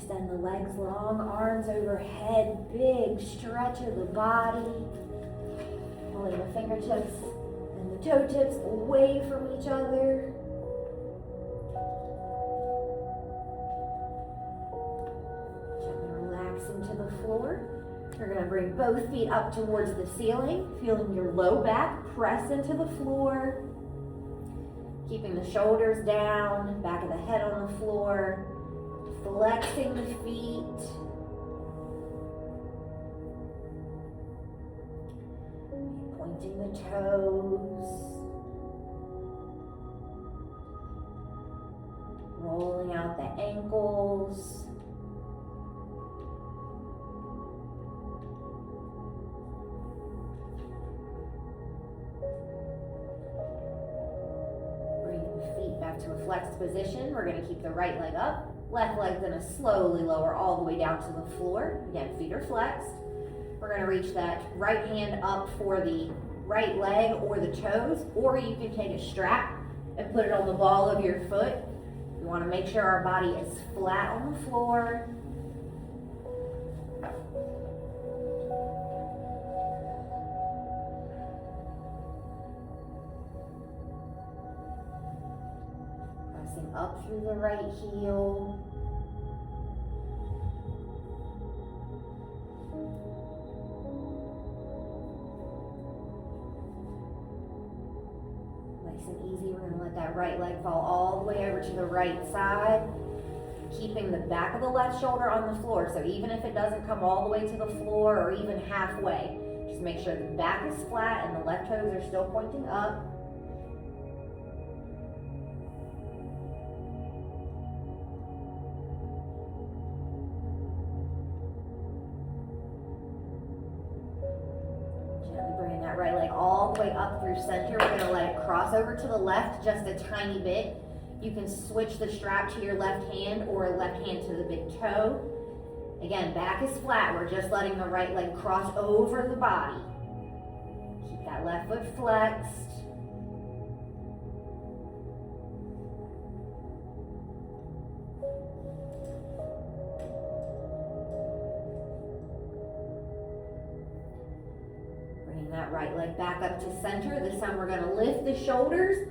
Extend the legs long, arms overhead, big stretch of the body. Pulling the fingertips and the toe tips away from each other. Gently relax into the floor. You're going to bring both feet up towards the ceiling, feeling your low back press into the floor. Keeping the shoulders down, back of the head on the floor. Flexing the feet. Pointing the toes. Rolling out the ankles. Bring the feet back to a flexed position. We're going to keep the right leg up. Left leg's going to slowly lower all the way down to the floor. Again, feet are flexed. We're going to reach that right hand up for the right leg or the toes, or you can take a strap and put it on the ball of your foot. We want to make sure our body is flat on the floor. Pressing up through the right heel. Nice and easy. We're going to let that right leg fall all the way over to the right side, keeping the back of the left shoulder on the floor. So even if it doesn't come all the way to the floor or even halfway, just make sure the back is flat and the left toes are still pointing up. Right leg all the way up through center. We're going to let it cross over to the left just a tiny bit. You can switch the strap to your left hand or left hand to the big toe. Again, back is flat. We're just letting the right leg cross over the body. Keep that left foot flexed. That right leg back up to center. This time we're going to lift the shoulders,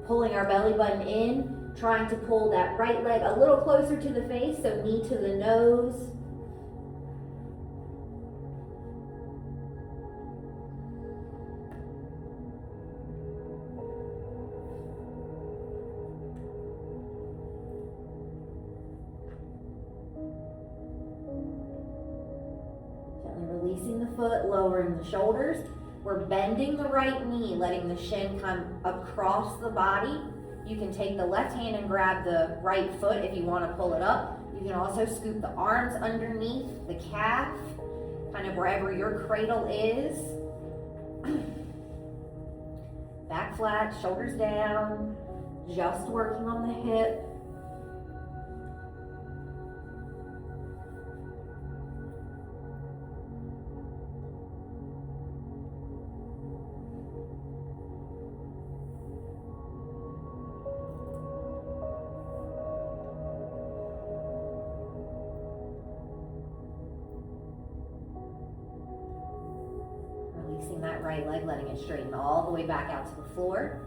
pulling our belly button in, trying to pull that right leg a little closer to the face, so knee to the nose. Gently releasing the foot, lowering the shoulders. We're bending the right knee, letting the shin come across the body. You can take the left hand and grab the right foot if you want to pull it up. You can also scoop the arms underneath the calf, kind of wherever your cradle is. Back flat, shoulders down, just working on the hip. That right leg, letting it straighten all the way back out to the floor.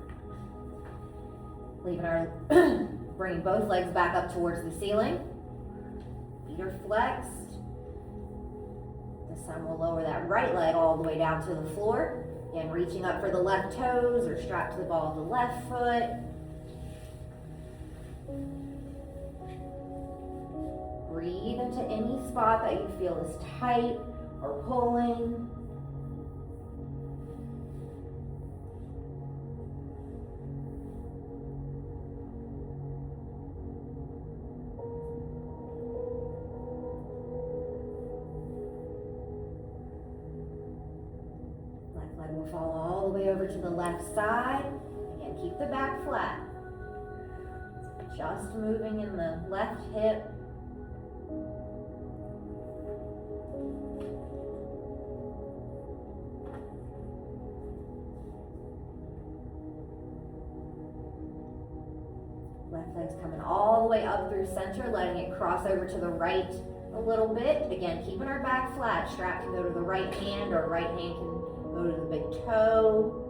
Bringing both legs back up towards the ceiling. Feet are flexed. This time we'll lower that right leg all the way down to the floor. Again, reaching up for the left toes or strapped to the ball of the left foot. Breathe into any spot that you feel is tight or pulling. We'll fall all the way over to the left side. Again, keep the back flat. Just moving in the left hip. Left leg's coming all the way up through center, letting it cross over to the right a little bit. Again, keeping our back flat. Strap can go to the right hand, or right hand can go to the big toe.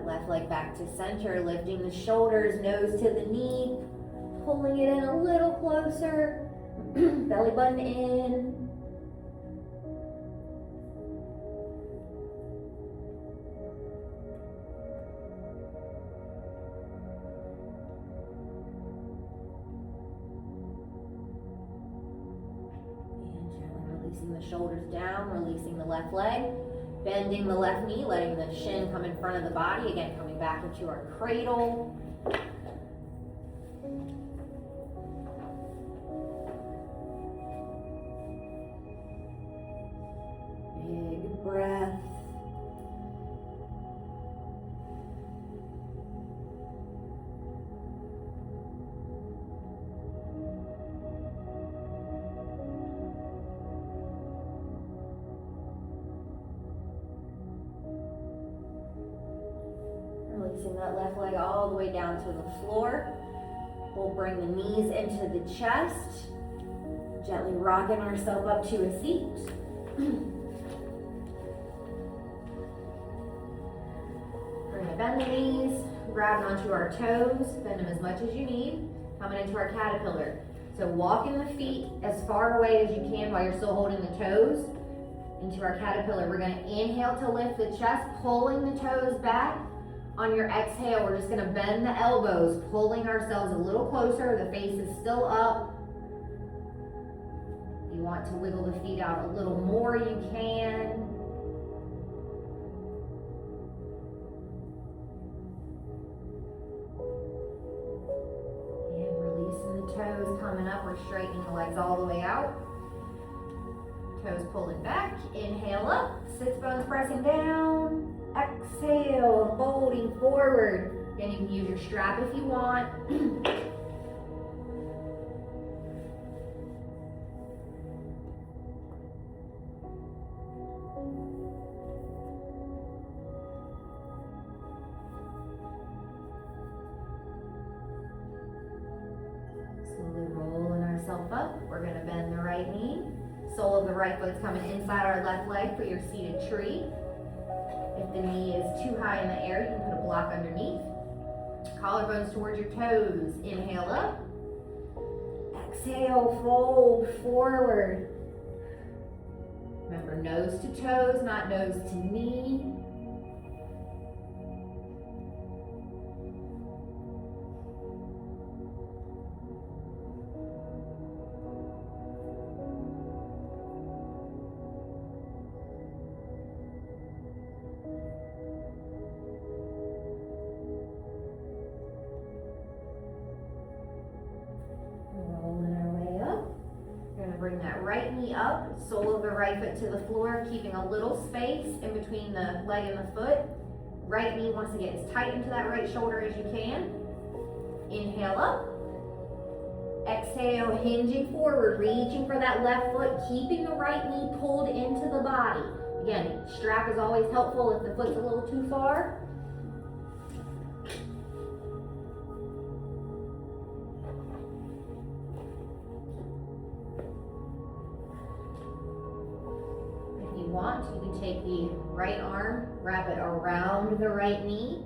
Left leg back to center, lifting the shoulders, nose to the knee, pulling it in a little closer, belly button in. And gently releasing the shoulders down, releasing the left leg. Bending the left knee, letting the shin come in front of the body. Again, coming back into our cradle. Big breath. Releasing that left leg all the way down to the floor. We'll bring the knees into the chest. Gently rocking ourselves up to a seat. We're going to bend the knees, grabbing onto our toes, bend them as much as you need. Coming into our caterpillar. So walking the feet as far away as you can while you're still holding the toes into our caterpillar. We're going to inhale to lift the chest, pulling the toes back. On your exhale, we're just going to bend the elbows, pulling ourselves a little closer. The face is still up. If you want to wiggle the feet out a little more, you can. And releasing the toes, coming up. We're straightening the legs all the way out. Toes pulling back. Inhale up. Sits bones pressing down. Exhale, folding forward. Again, you can use your strap if you want. Slowly rolling ourselves up. We're going to bend the right knee. Sole of the right foot's coming inside our left leg for your seated tree. If the knee is too high in the air, you can put a block underneath. Collarbones towards your toes. Inhale up. Exhale, fold forward. Remember, nose to toes, not nose to knee. Bring that right knee up, sole of the right foot to the floor, keeping a little space in between the leg and the foot. Right knee wants to get as tight into that right shoulder as you can. Inhale up. Exhale, hinging forward, reaching for that left foot, keeping the right knee pulled into the body. Again, strap is always helpful if the foot's a little too far. You can take the right arm, wrap it around the right knee.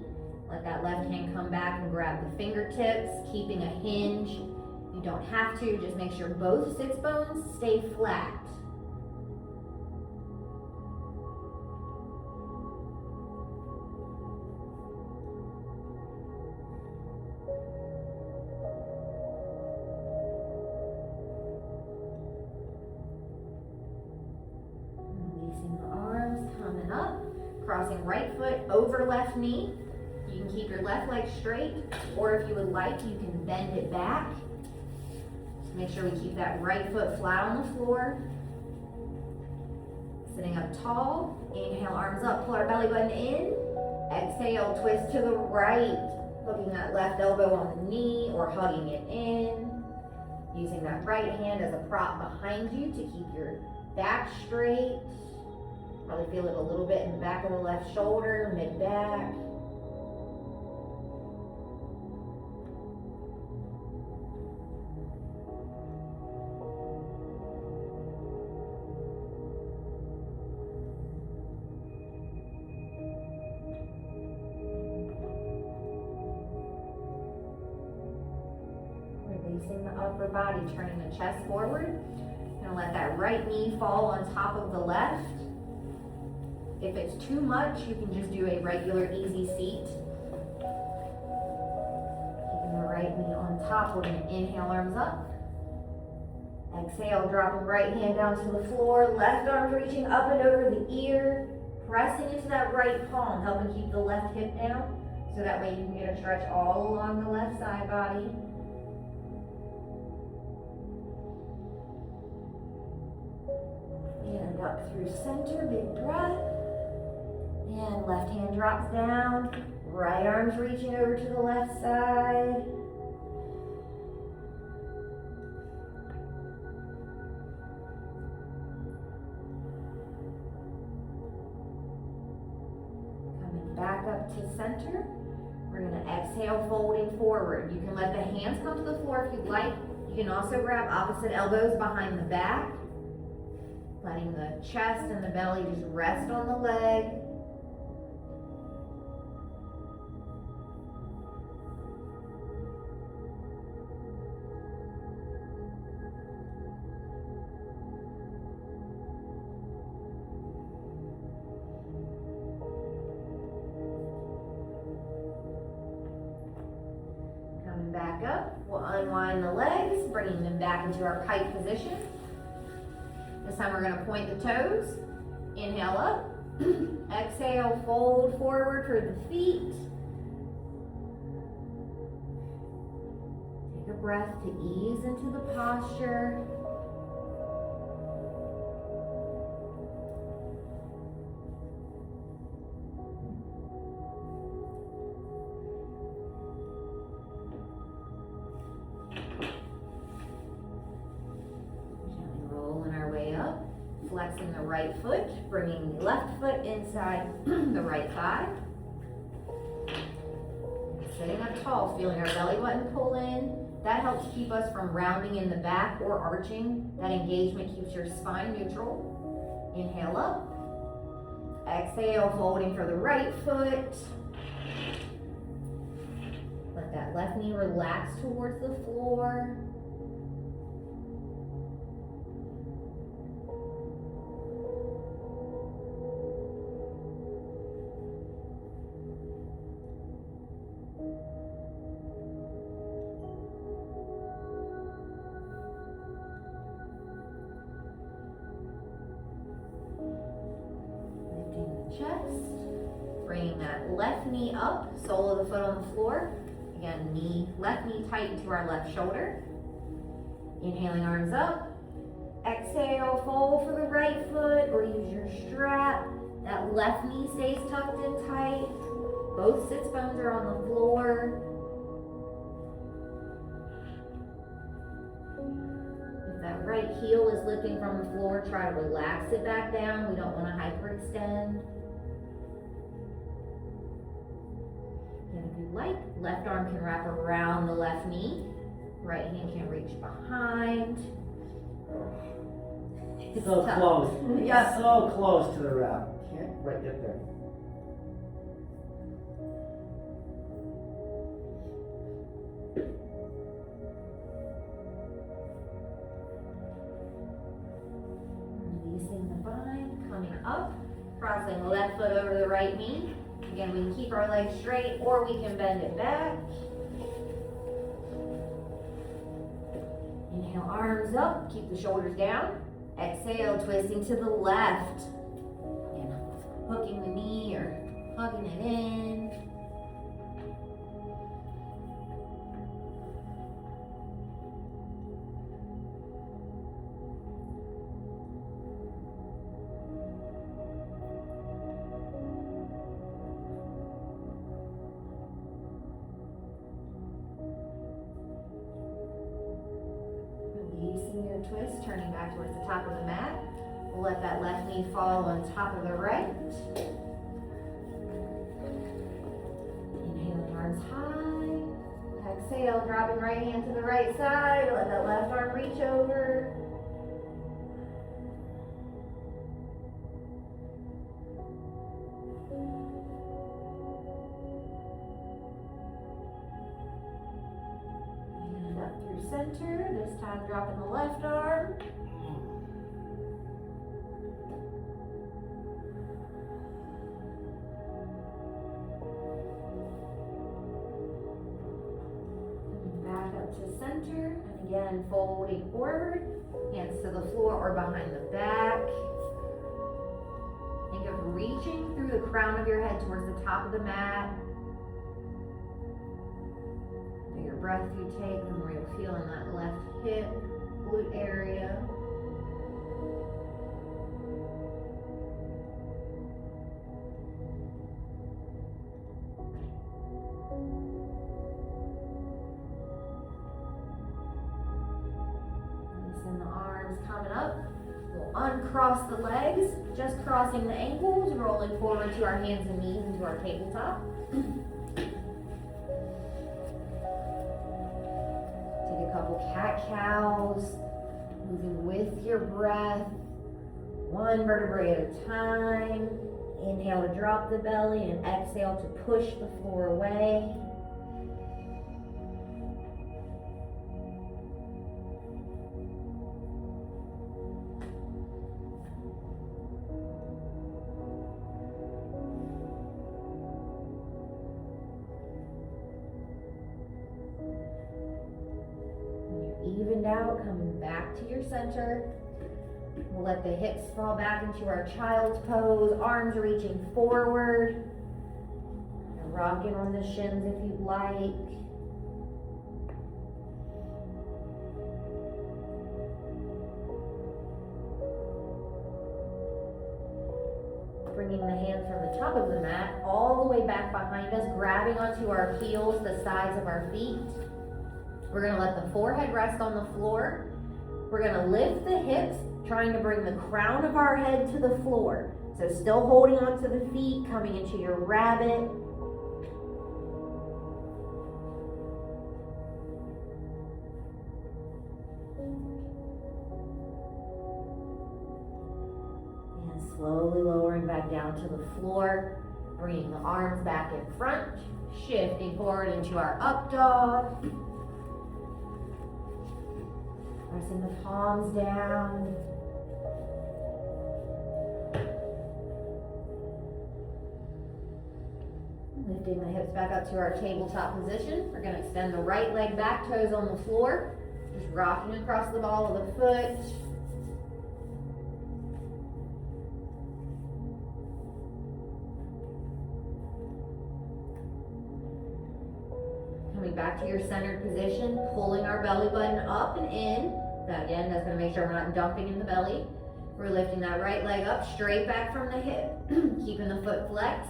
Let that left hand come back and grab the fingertips, keeping a hinge. You don't have to, just make sure both sits bones stay flat. Crossing right foot over left knee. You can keep your left leg straight, or if you would like, you can bend it back. Just make sure we keep that right foot flat on the floor. Sitting up tall. Inhale, arms up, pull our belly button in. Exhale, twist to the right. Hooking that left elbow on the knee or hugging it in. Using that right hand as a prop behind you to keep your back straight. Probably feel it a little bit in the back of the left shoulder, mid-back. Releasing the upper body, turning the chest forward. Gonna let that right knee fall on top of the left. If it's too much, you can just do a regular easy seat. Keeping the right knee on top, we're gonna inhale, arms up. Exhale, dropping right hand down to the floor, left arm reaching up and over the ear, pressing into that right palm, helping keep the left hip down, so that way you can get a stretch all along the left side body. And up through center, big breath. And left hand drops down, right arm's reaching over to the left side. Coming back up to center. We're gonna exhale, folding forward. You can let the hands come to the floor if you'd like. You can also grab opposite elbows behind the back, letting the chest and the belly just rest on the leg. Coming back up, we'll unwind the legs, bringing them back into our pike position. This time we're going to point the toes. Inhale up. Exhale, fold forward for the feet. Take a breath to ease into the posture. Flexing the right foot, bringing the left foot inside the right thigh. Sitting up tall, feeling our belly button pull in. That helps keep us from rounding in the back or arching. That engagement keeps your spine neutral. Inhale up. Exhale, folding for the right foot. Let that left knee relax towards the floor. Chest, bringing that left knee up, sole of the foot on the floor. Again, left knee tight into our left shoulder. Inhaling, arms up. Exhale, fold for the right foot or use your strap. That left knee stays tucked in tight. Both sits bones are on the floor. If that right heel is lifting from the floor, try to relax it back down. We don't want to hyperextend. And if you like, left arm can wrap around the left knee. Right hand can reach behind. It's so tough. Close. Yeah. So close to the wrap. Can't quite get there. Releasing the bind, coming up, crossing the left foot over the right knee. Again, we can keep our legs straight or we can bend it back. Inhale, arms up, keep the shoulders down. Exhale, twisting to the left. And hooking the knee or hugging it in. Good twist, turning back towards the top of the mat. We'll let that left knee fall on top of the right. Inhaling, arms high. Exhale, dropping right hand to the right side. Let that left arm reach over. And up through center. This time dropping the left arm. To center, and again folding forward, hands to the floor or behind the back. Think of reaching through the crown of your head towards the top of the mat. The bigger breath you take, the more you'll feel in that left hip, glute area. And the arms coming up. We'll uncross the legs, just crossing the ankles, rolling forward to our hands and knees into our tabletop. Take a couple cat-cows, moving with your breath, one vertebrae at a time. Inhale to drop the belly and exhale to push the floor away. Evened out, coming back to your center. We'll let the hips fall back into our child's pose, arms reaching forward. And rocking on the shins if you'd like. Bringing the hands from the top of the mat all the way back behind us, grabbing onto our heels, the sides of our feet. We're going to let the forehead rest on the floor. We're going to lift the hips, trying to bring the crown of our head to the floor. So still holding onto the feet, coming into your rabbit. And slowly lowering back down to the floor, bringing the arms back in front, shifting forward into our up dog. Pressing the palms down. Lifting the hips back up to our tabletop position. We're going to extend the right leg back, toes on the floor. Just rocking across the ball of the foot. Coming back to your centered position, pulling our belly button up and in. That again, that's going to make sure we're not dumping in the belly. We're lifting that right leg up, straight back from the hip. Keeping the foot flexed.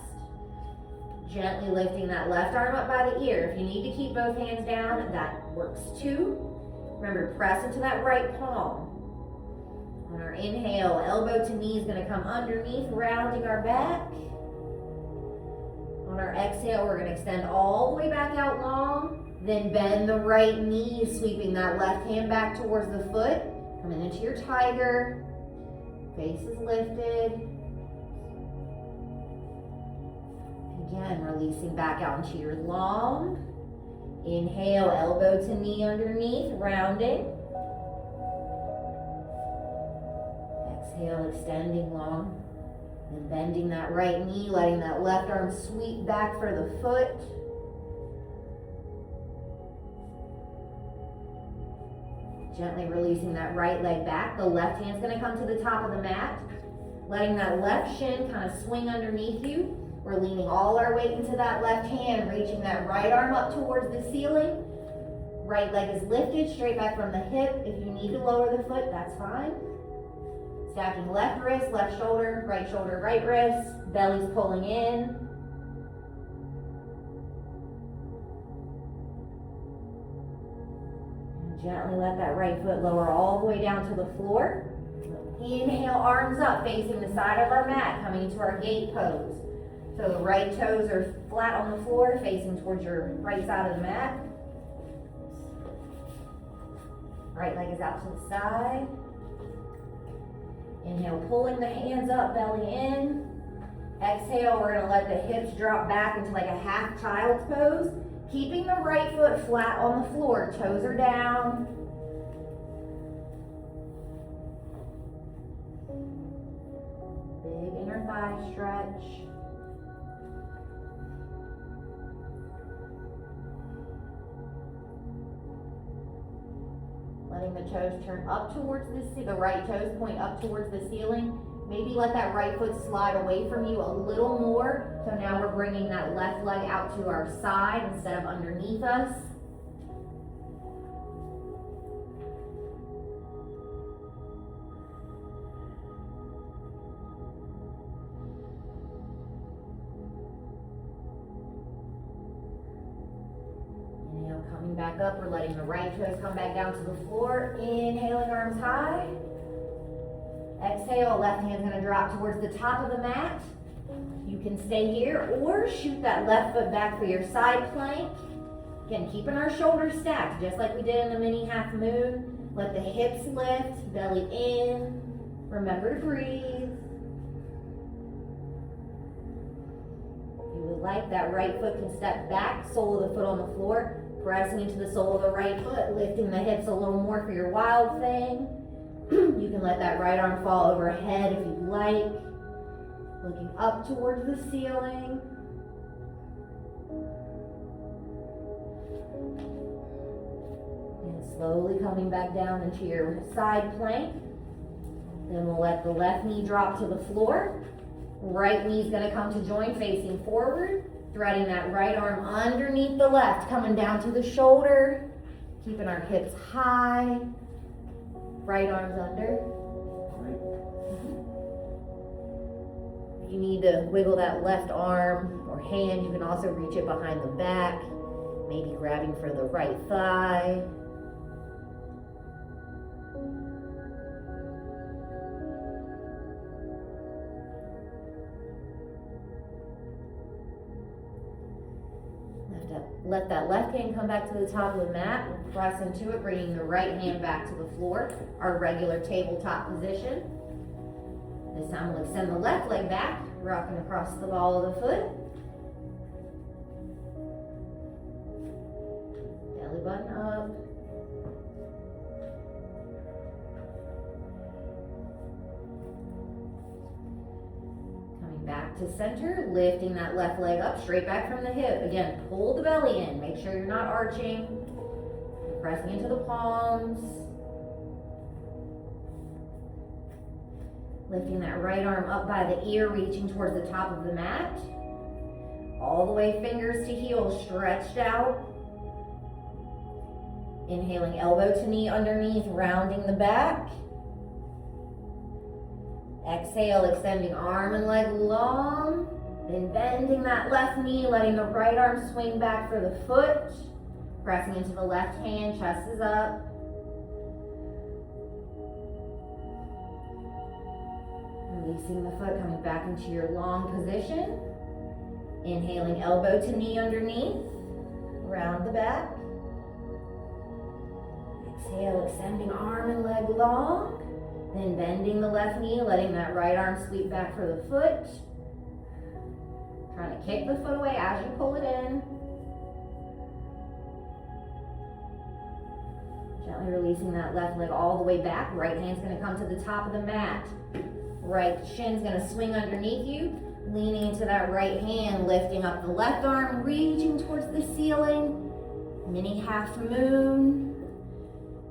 Gently lifting that left arm up by the ear. If you need to keep both hands down, that works too. Remember, press into that right palm. On our inhale, elbow to knee is going to come underneath, rounding our back. On our exhale, we're going to extend all the way back out long, then bend the right knee, sweeping that left hand back towards the foot, coming into your tiger, face is lifted. Again, releasing back out into your long. Inhale, elbow to knee underneath, rounding. Exhale, extending long. And bending that right knee, letting that left arm sweep back for the foot. Gently releasing that right leg back. The left hand's going to come to the top of the mat. Letting that left shin kind of swing underneath you. We're leaning all our weight into that left hand, reaching that right arm up towards the ceiling. Right leg is lifted, straight back from the hip. If you need to lower the foot, that's fine. Stacking left wrist, left shoulder, right wrist. Belly's pulling in. And Gently let that right foot lower all the way down to the floor. Inhale, arms up, facing the side of our mat, coming to our gate pose. So the right toes are flat on the floor, facing towards your right side of the mat. Right leg is out to the side. Inhale, pulling the hands up, belly in. Exhale, we're gonna let the hips drop back into like a half child's pose. Keeping the right foot flat on the floor, toes are down. Big inner thigh stretch. Letting the toes turn up towards the right toes point up towards the ceiling. Maybe let that right foot slide away from you a little more. So now we're bringing that left leg out to our side instead of underneath us. Inhale, coming back up, we're letting the right toes come back down to the floor. Inhaling, arms high. Exhale, left hand's gonna drop towards the top of the mat. You can stay here or shoot that left foot back for your side plank. Again, keeping our shoulders stacked, just like we did in the mini half moon. Let the hips lift, belly in. Remember to breathe. If you would like, that right foot can step back, sole of the foot on the floor, pressing into the sole of the right foot, lifting the hips a little more for your wild thing. You can let that right arm fall overhead if you'd like. Looking up towards the ceiling. And slowly coming back down into your side plank. Then we'll let the left knee drop to the floor. Right knee's gonna come to join facing forward. Threading that right arm underneath the left, coming down to the shoulder. Keeping our hips high. Right arm's under. If you need to wiggle that left arm or hand, you can also reach it behind the back, maybe grabbing for the right thigh. Let that left hand come back to the top of the mat. We'll press into it, bringing the right hand back to the floor, our regular tabletop position. This time we'll extend the left leg back, rocking across the ball of the foot. Belly button up. Back to center, lifting that left leg up, straight back from the hip. Again, pull the belly in. Make sure you're not arching. You're pressing into the palms. Lifting that right arm up by the ear, reaching towards the top of the mat. All the way fingers to heels, stretched out. Inhaling elbow to knee underneath, rounding the back. Exhale, extending arm and leg long, then bending that left knee, letting the right arm swing back for the foot, pressing into the left hand, chest is up. Releasing the foot, coming back into your long position. Inhaling elbow to knee underneath, round the back. Exhale, extending arm and leg long. Then bending the left knee, letting that right arm sweep back for the foot. Trying to kick the foot away as you pull it in. Gently releasing that left leg all the way back. Right hand's gonna come to the top of the mat. Right shin's gonna swing underneath you. Leaning into that right hand, lifting up the left arm, reaching towards the ceiling. Mini half moon.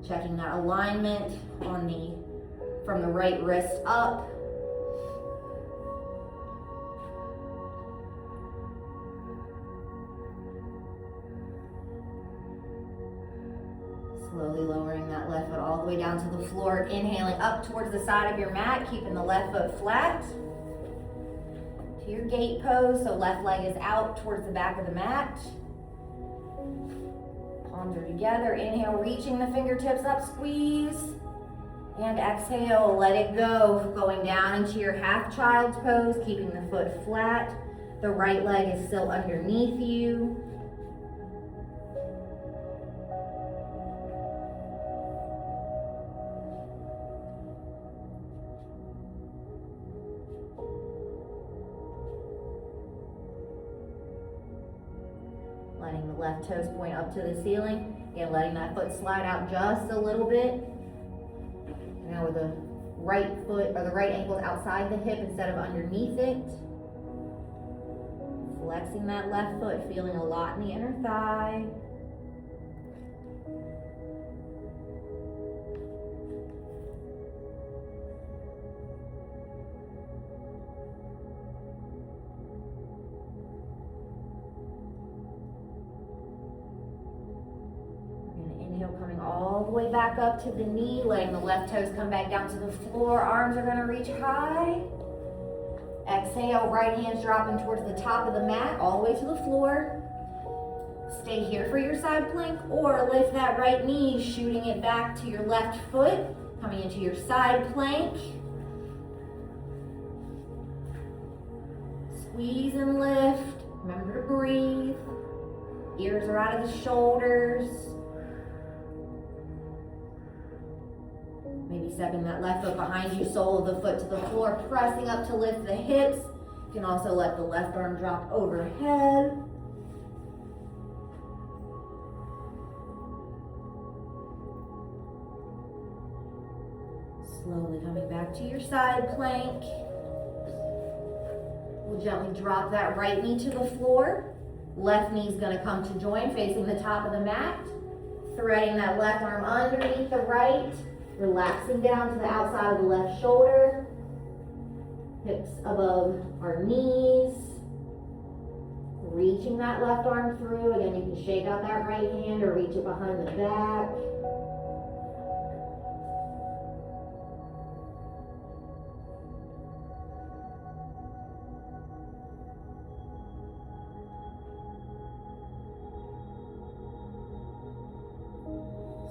Checking that alignment on from the right wrist up. Slowly lowering that left foot all the way down to the floor. Inhaling up towards the side of your mat, keeping the left foot flat. To your gate pose, so left leg is out towards the back of the mat. Palms Arms are together. Inhale, reaching the fingertips up, squeeze. And exhale, let it go. Going down into your half child's pose, keeping the foot flat. The right leg is still underneath you. Letting the left toes point up to the ceiling. Again, letting that foot slide out just a little bit. Now with the right foot or the right ankle is outside the hip instead of underneath it. Flexing that left foot, feeling a lot in the inner thigh. Coming all the way back up to the knee, letting the left toes come back down to the floor. Arms are gonna reach high. Exhale, right hand's dropping towards the top of the mat, all the way to the floor. Stay here for your side plank, or lift that right knee, shooting it back to your left foot, coming into your side plank. Squeeze and lift. Remember to breathe. Ears are out of the shoulders. Maybe stepping that left foot behind you, sole of the foot to the floor, pressing up to lift the hips. You can also let the left arm drop overhead. Slowly coming back to your side plank. We'll gently drop that right knee to the floor. Left knee's gonna come to join, facing the top of the mat. Threading that left arm underneath the right. Relaxing down to the outside of the left shoulder. Hips above our knees. Reaching that left arm through. Again, you can shake out that right hand or reach it behind the back.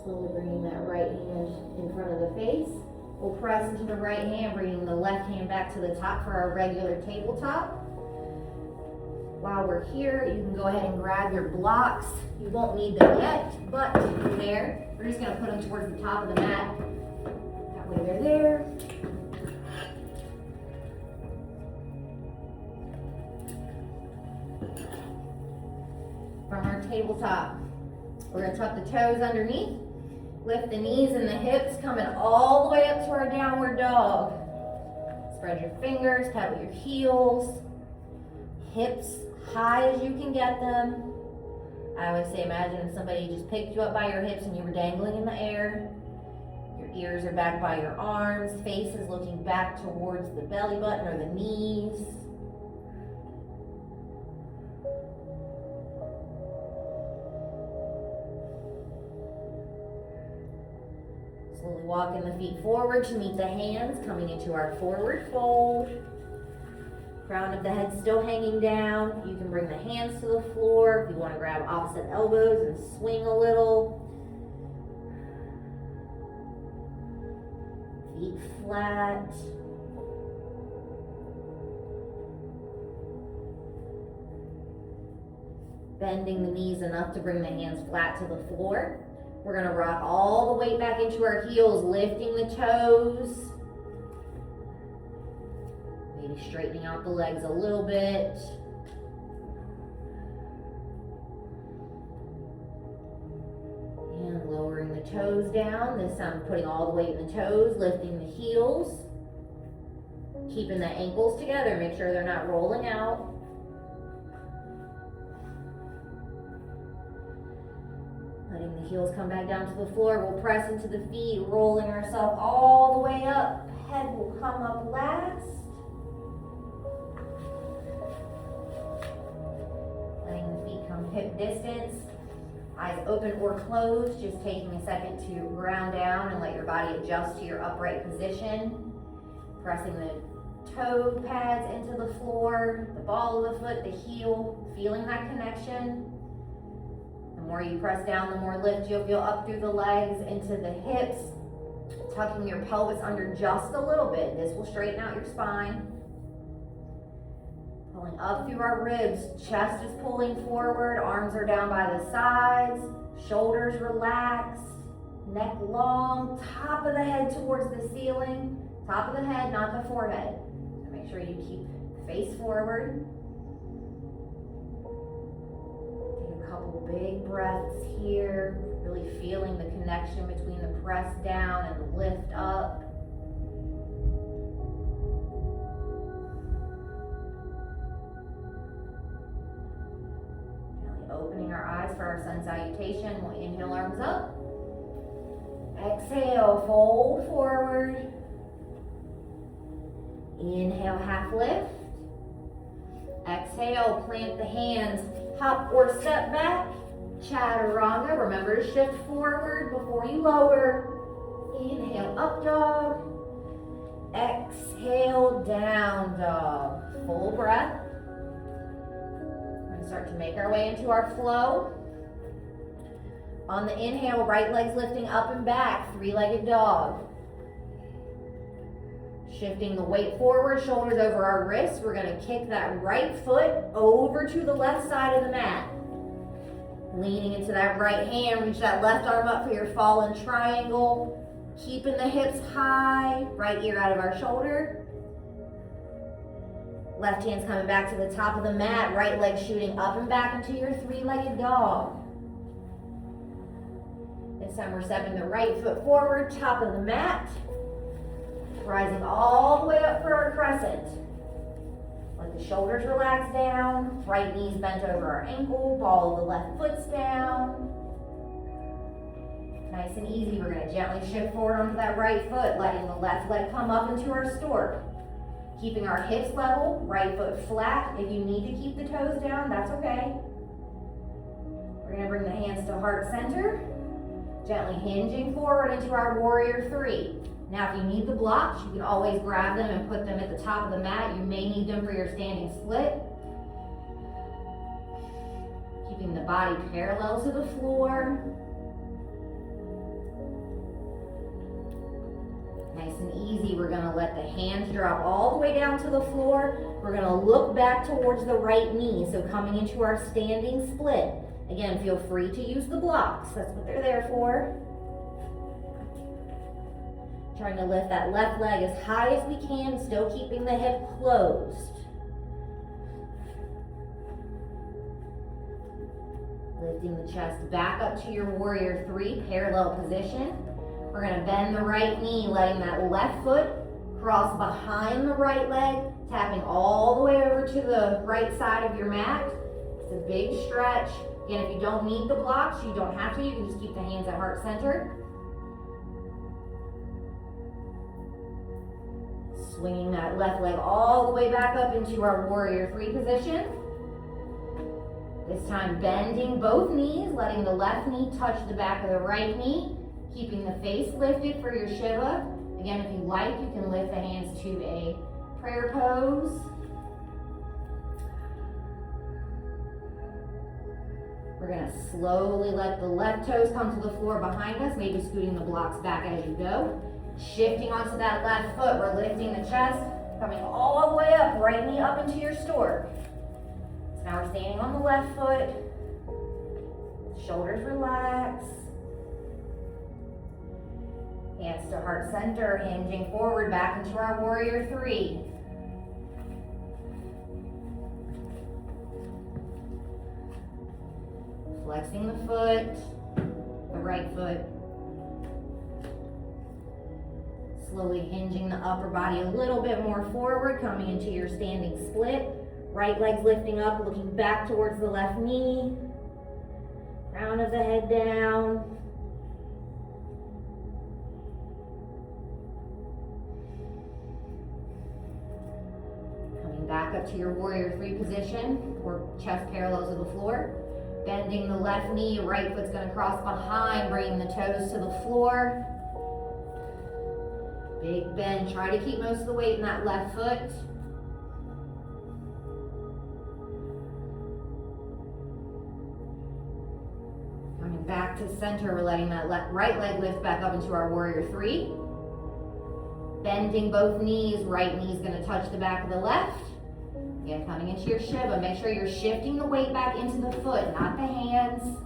Slowly bringing that right hand in front of the face. We'll press into the right hand, bringing the left hand back to the top for our regular tabletop. While we're here, you can go ahead and grab your blocks. You won't need them yet, but there. We're just gonna put them towards the top of the mat. That way they're there. From our tabletop, we're gonna tuck the toes underneath. Lift the knees and the hips, coming all the way up to our downward dog. Spread your fingers, pedal your heels. Hips high as you can get them. I always say, imagine if somebody just picked you up by your hips and you were dangling in the air. Your ears are back by your arms. Face is looking back towards the belly button or the knees. Slowly walking the feet forward to meet the hands, coming into our forward fold. Crown of the head still hanging down. You can bring the hands to the floor if you want to grab opposite elbows and swing a little. Feet flat. Bending the knees enough to bring the hands flat to the floor. We're gonna rock all the weight back into our heels, lifting the toes. Maybe straightening out the legs a little bit. And lowering the toes down. This time putting all the weight in the toes, lifting the heels. Keeping the ankles together, make sure they're not rolling out. Letting the heels come back down to the floor. We'll press into the feet, rolling ourselves all the way up. Head will come up last. Letting the feet come hip distance. Eyes open or closed. Just taking a second to ground down and let your body adjust to your upright position. Pressing the toe pads into the floor, the ball of the foot, the heel, feeling that connection. more you press down, the more lift you'll feel up through the legs, into the hips, tucking your pelvis under just a little bit. This will straighten out your spine. Pulling up through our ribs, chest is pulling forward, arms are down by the sides, shoulders relaxed, neck long, top of the head towards the ceiling, top of the head, not the forehead. So make sure you keep the face forward. Take a couple big breaths here, really feeling the connection between the press down and the lift up. Opening our eyes for our sun salutation. We'll inhale, arms up. Exhale, fold forward. Inhale, half lift. Exhale, plant the hands, hop or step back. Chaturanga, remember to shift forward before you lower. Inhale, up dog. Exhale, down dog. Full breath. Start to make our way into our flow. On the inhale, right leg's lifting up and back, three-legged dog. Shifting the weight forward, shoulders over our wrists. We're going to kick that right foot over to the left side of the mat. Leaning into that right hand, reach that left arm up for your fallen triangle. Keeping the hips high, right ear out of our shoulder. Left hand's coming back to the top of the mat, right leg shooting up and back into your three-legged dog. This time we're stepping the right foot forward, top of the mat, rising all the way up for our crescent. Let the shoulders relax down, right knees bent over our ankle, ball of the left foot's down. Nice and easy, we're gonna gently shift forward onto that right foot, letting the left leg come up into our stork. Keeping our hips level, right foot flat. If you need to keep the toes down, that's okay. We're gonna bring the hands to heart center, gently hinging forward into our warrior three. Now, if you need the blocks, you can always grab them and put them at the top of the mat. You may need them for your standing split. Keeping the body parallel to the floor. Nice and easy, we're gonna let the hands drop all the way down to the floor. We're gonna look back towards the right knee, so coming into our standing split. Again, feel free to use the blocks, that's what they're there for. Trying to lift that left leg as high as we can, still keeping the hip closed. Lifting the chest back up to your warrior three, parallel position. We're gonna bend the right knee, letting that left foot cross behind the right leg, tapping all the way over to the right side of your mat. It's a big stretch. Again, if you don't need the blocks, you don't have to. You can just keep the hands at heart center. Swinging that left leg all the way back up into our warrior three position. This time bending both knees, letting the left knee touch the back of the right knee. Keeping the face lifted for your shiva. Again, if you like, you can lift the hands to a prayer pose. We're gonna slowly let the left toes come to the floor behind us, maybe scooting the blocks back as you go. Shifting onto that left foot, we're lifting the chest, coming all the way up, right knee up into your stork. So now we're standing on the left foot, shoulders relax. Hands to heart center, hinging forward back into our warrior three. Flexing the foot, the right foot. Slowly hinging the upper body a little bit more forward, coming into your standing split. Right leg's lifting up, looking back towards the left knee. Crown of the head down. Back up to your warrior three position, or chest parallel to the floor. Bending the left knee, right foot's gonna cross behind, bringing the toes to the floor. Big bend, try to keep most of the weight in that left foot. to center. We're letting that right leg lift back up into our warrior three. Bending both knees, right knee's gonna touch the back of the left. Again, coming into your shiva. Make sure you're shifting the weight back into the foot, not the hands.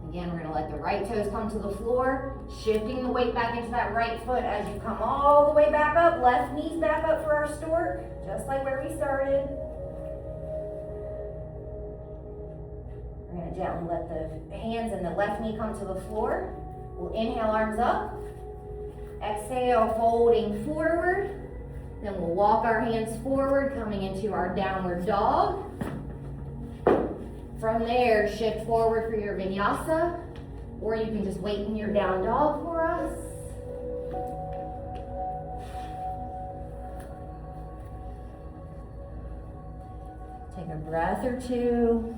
Again, we're gonna let the right toes come to the floor, shifting the weight back into that right foot as you come all the way back up. Left knee's back up for our stork, just like where we started. We're gonna gently let the hands and the left knee come to the floor. We'll inhale, arms up. Exhale, folding forward. Then we'll walk our hands forward, coming into our downward dog. From there, shift forward for your vinyasa, or you can just wait in your down dog for us. Take a breath or two.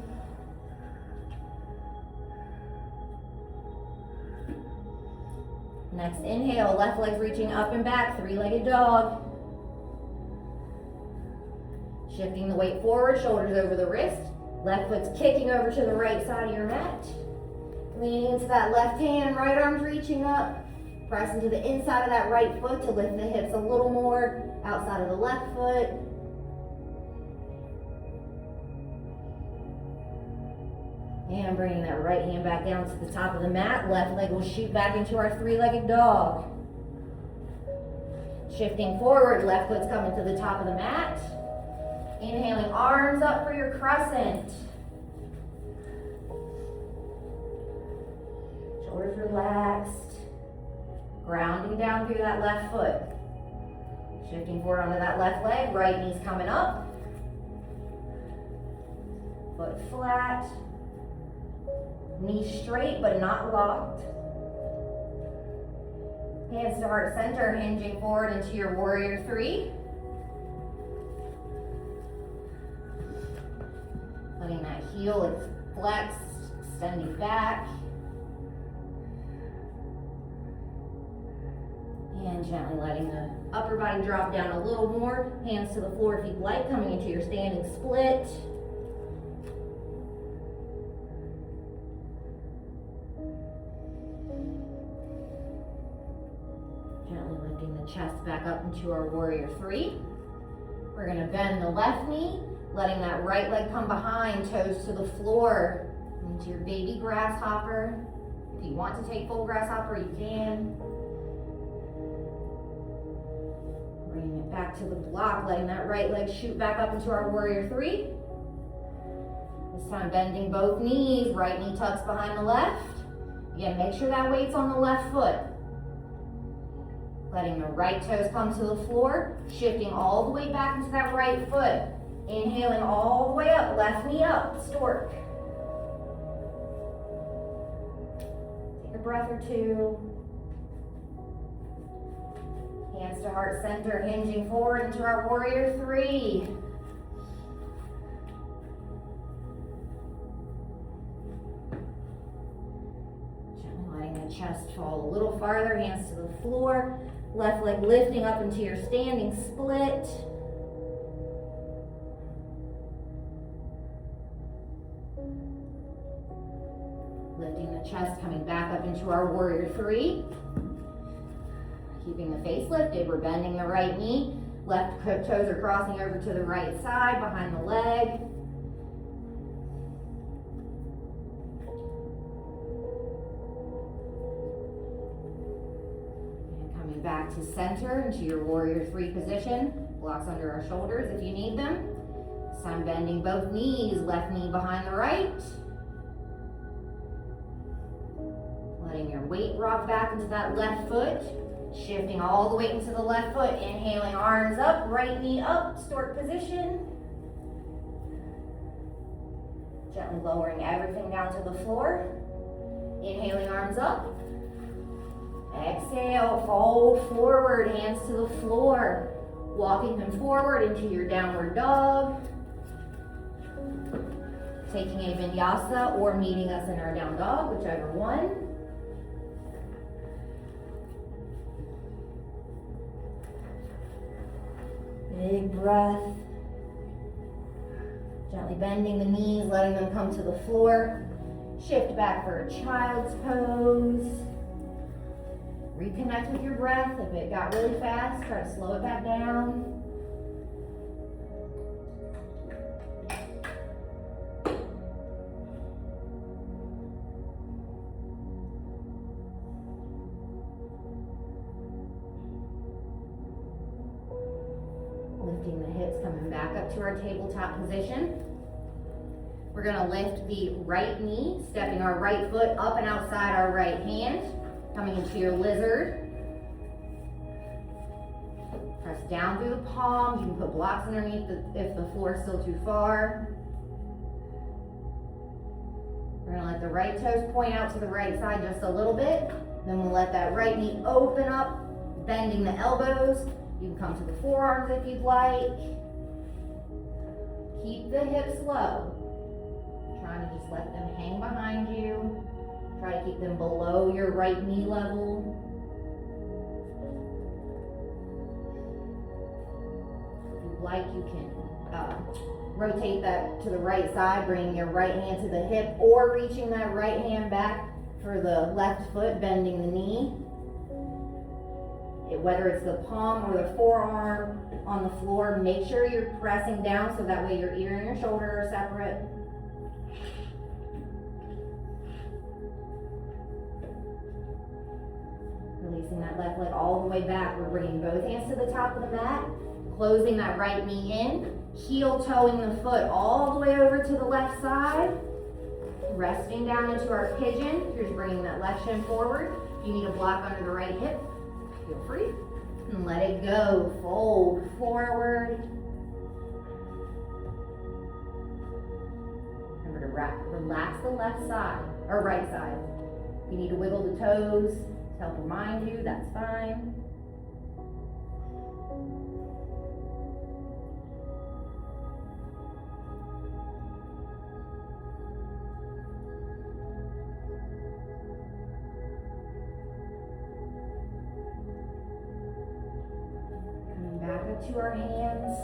Next inhale, left leg's reaching up and back, three-legged dog. Shifting the weight forward, shoulders over the wrist. Left foot's kicking over to the right side of your mat. Leaning into that left hand, right arm's reaching up. Press into the inside of that right foot to lift the hips a little more outside of the left foot. And bringing that right hand back down to the top of the mat. Left leg will shoot back into our three-legged dog. Shifting forward, left foot's coming to the top of the mat. Inhaling, arms up for your crescent. Shoulders relaxed. Grounding down through that left foot. Shifting forward onto that left leg, right knee's coming up. Foot flat. Knees straight but not locked. Hands to heart center, hinging forward into your warrior three. Letting that heel flex, extending back. And gently letting the upper body drop down a little more. Hands to the floor if you'd like, coming into your standing split. Gently lifting the chest back up into our warrior three. We're gonna bend the left knee, letting that right leg come behind, toes to the floor, into your baby grasshopper. If you want to take full grasshopper, you can. Bringing it back to the block, letting that right leg shoot back up into our warrior three. This time bending both knees, right knee tucks behind the left. Again, make sure that weight's on the left foot. Letting the right toes come to the floor, shifting all the way back into that right foot. Inhaling all the way up, left knee up, stork. Take a breath or two. Hands to heart center, hinging forward into our warrior three. Gently letting the chest fall a little farther, hands to the floor. Left leg lifting up into your standing split. Lifting the chest, coming back up into our warrior three. Keeping the face lifted, we're bending the right knee. Left toes are crossing over to the right side, behind the leg. And coming back to center into your warrior three position. Blocks under our shoulders if you need them. This time bending both knees, left knee behind the right. Letting your weight rock back into that left foot. Shifting all the weight into the left foot. Inhaling, arms up, right knee up, stork position. Gently lowering everything down to the floor. Inhaling, arms up. Exhale, fold forward, hands to the floor. Walking them forward into your downward dog. Taking a vinyasa or meeting us in our down dog, whichever one. Big breath. Gently bending the knees, letting them come to the floor. Shift back for a child's pose. Reconnect with your breath. If it got really fast, try to slow it back down. Lifting the hips, coming back up to our tabletop position. We're gonna lift the right knee, stepping our right foot up and outside our right hand, coming into your lizard. Press down through the palms. You can put blocks underneath if the floor is still too far. We're gonna let the right toes point out to the right side just a little bit. Then we'll let that right knee open up, bending the elbows. You can come to the forearms if you'd like. Keep the hips low. Trying to just let them hang behind you. Try to keep them below your right knee level. If you'd like, you can rotate that to the right side, bringing your right hand to the hip, or reaching that right hand back for the left foot, bending the knee. Whether it's the palm or the forearm on the floor, make sure you're pressing down so that way your ear and your shoulder are separate. Releasing that left leg all the way back. We're bringing both hands to the top of the mat, closing that right knee in, heel toeing the foot all the way over to the left side, resting down into our pigeon. Here's bringing that left shin forward. If you need a block under the right hip, feel free. And let it go. Fold forward. Remember to relax the left side, or right side. If you need to wiggle the toes to help remind you, that's fine. To our hands.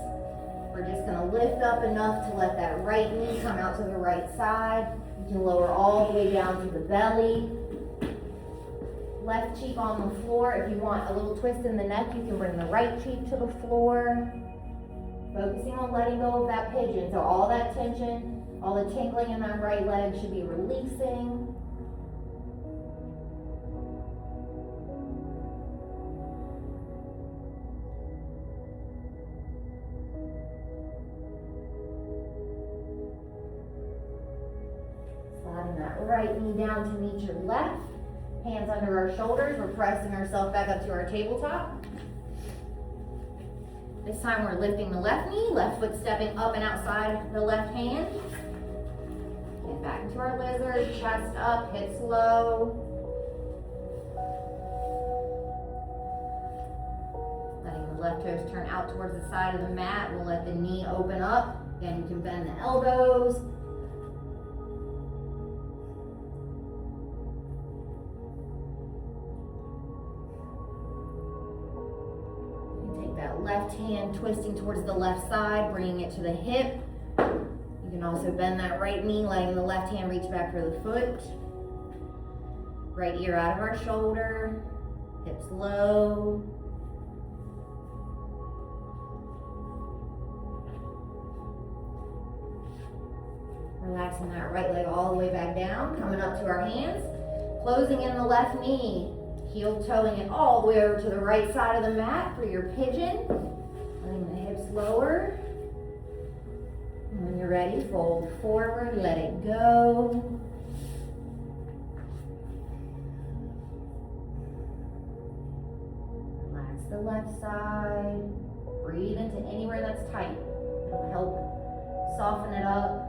We're just going to lift up enough to let that right knee come out to the right side. You can lower all the way down to the belly. Left cheek on the floor. If you want a little twist in the neck, you can bring the right cheek to the floor. Focusing on letting go of that pigeon. So all that tension, all the tingling in that right leg should be releasing. That right knee down to meet your left. Hands under our shoulders. We're pressing ourselves back up to our tabletop. This time we're lifting the left knee, left foot stepping up and outside the left hand. Get back into our lizard, chest up, hips low. Letting the left toes turn out towards the side of the mat. We'll let the knee open up. Again, you can bend the elbows. Left hand twisting towards the left side, bringing it to the hip. You can also bend that right knee, letting the left hand reach back for the foot. Right ear out of our shoulder, hips low. Relaxing that right leg all the way back down, coming up to our hands, closing in the left knee. Heel toeing it all the way over to the right side of the mat for your pigeon. Letting the hips lower. And when you're ready, fold forward, let it go. Relax the left side. Breathe into anywhere that's tight. It'll help soften it up.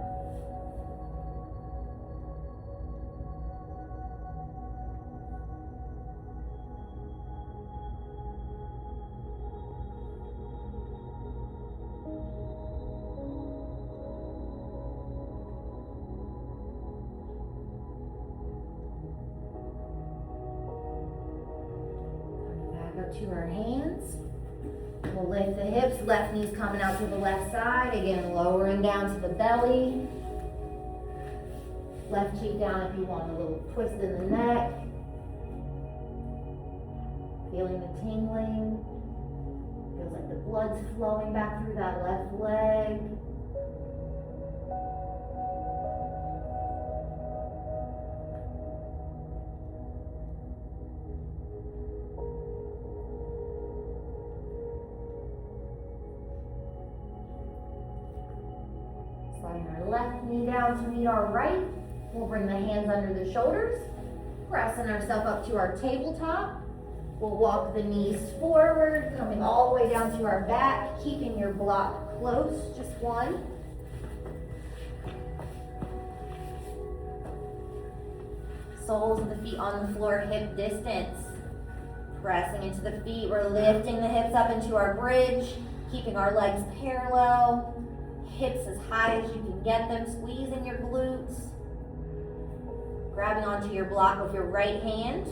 To our hands. We'll lift the hips, left knee's coming out to the left side. Again, lowering down to the belly. Left cheek down if you want a little twist in the neck. Feeling the tingling. Feels like the blood's flowing back through that left leg. Sliding our left knee down to meet our right. We'll bring the hands under the shoulders, pressing ourselves up to our tabletop. We'll walk the knees forward, coming all the way down to our back, keeping your block close, just one. Soles of the feet on the floor, hip distance. Pressing into the feet, we're lifting the hips up into our bridge, keeping our legs parallel. Hips as high as you can get them, squeezing your glutes. Grabbing onto your block with your right hand.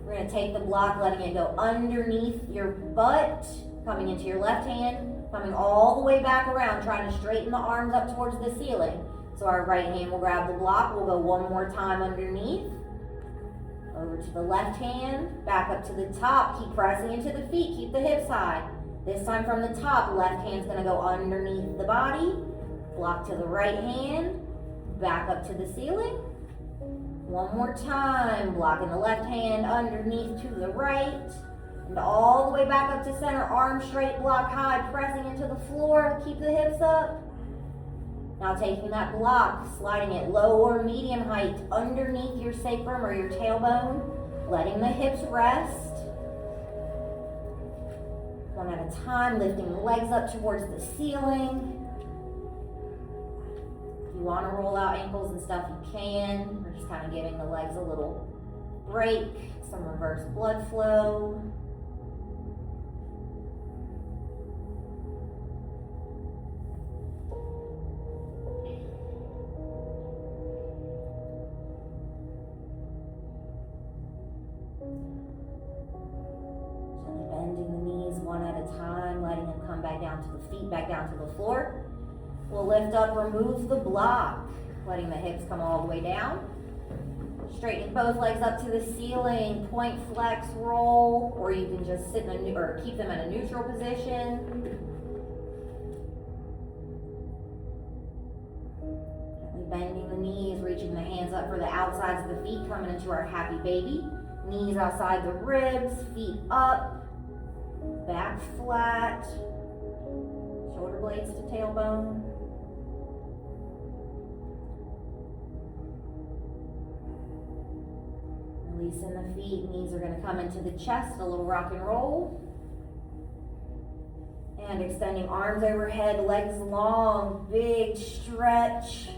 We're going to take the block, letting it go underneath your butt, coming into your left hand, coming all the way back around, trying to straighten the arms up towards the ceiling. So our right hand will grab the block, we'll go one more time underneath. Over to the left hand, back up to the top, keep pressing into the feet, keep the hips high. This time from the top, left hand's gonna go underneath the body, block to the right hand, back up to the ceiling. One more time, blocking the left hand underneath to the right, and all the way back up to center, arms straight, block high, pressing into the floor, keep the hips up. Now taking that block, sliding it low or medium height underneath your sacrum or your tailbone, letting the hips rest. One at a time, lifting the legs up towards the ceiling. If you want to roll out ankles and stuff, you can. We're just kind of giving the legs a little break, some reverse blood flow. Bending the knees one at a time, letting them come back down to the feet, back down to the floor. We'll lift up, remove the block, letting the hips come all the way down. Straightening both legs up to the ceiling, point, flex, roll, or you can just sit in or keep them in a neutral position. Gently bending the knees, reaching the hands up for the outsides of the feet, coming into our happy baby. Knees outside the ribs, feet up. Back flat, shoulder blades to tailbone. Releasing the feet, knees are going to come into the chest, a little rock and roll. And extending arms overhead, legs long, big stretch.